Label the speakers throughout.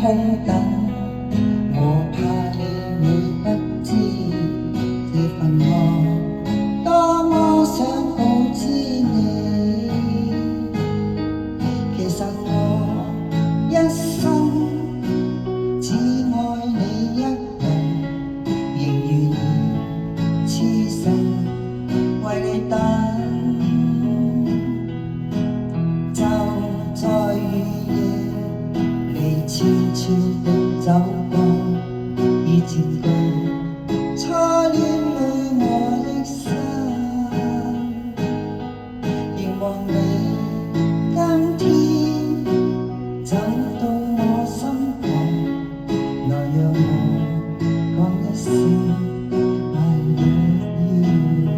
Speaker 1: 空等，我怕你會不知這份愛多麼想告知你。其實我一生只愛你一人，仍願意痴心為你等。就在雨夜你悄悄地走過，已漸告初戀裏我的心，凝望你今天走到我心旁，來讓我講一聲 I love you。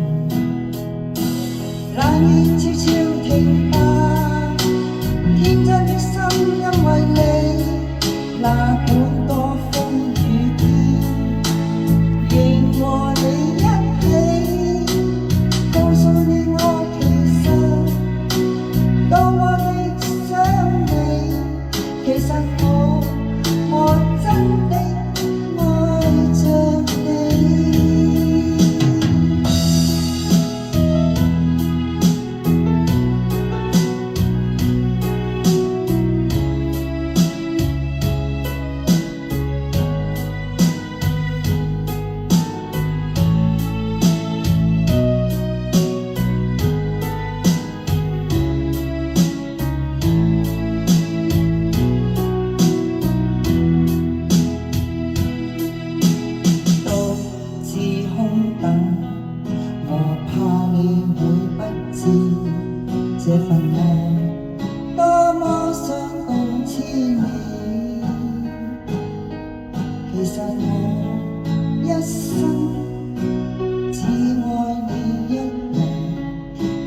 Speaker 1: 冷雨悄悄停吧，天真的心因為你，哪管多風雨天，仍和你一起，告訴你我其實多麼的想你。其實我真的愛着你。我怕你會不知這份愛多麼想告知你。其實我一生只愛你一人，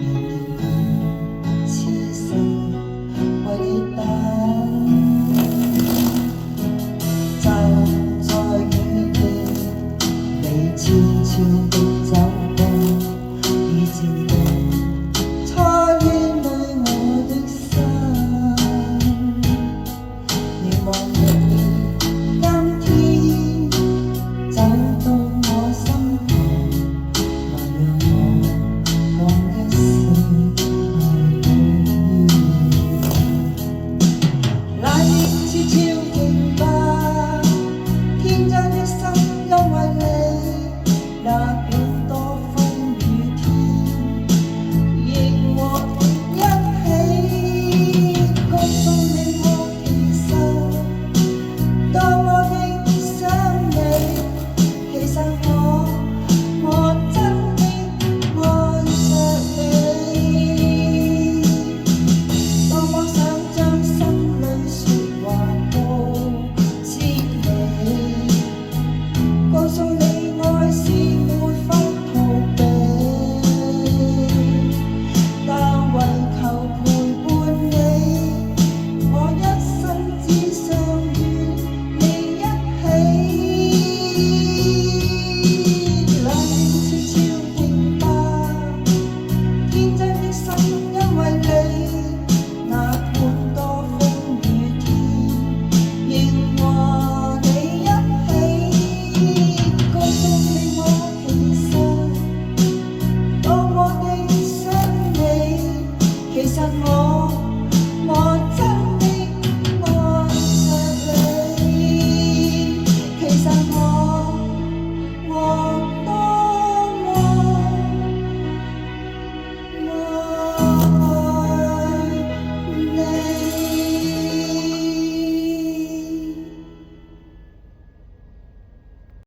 Speaker 1: 仍然痴心為你等。就在雨夜你悄悄地走過，已漸告初戀裏我的心，凝望你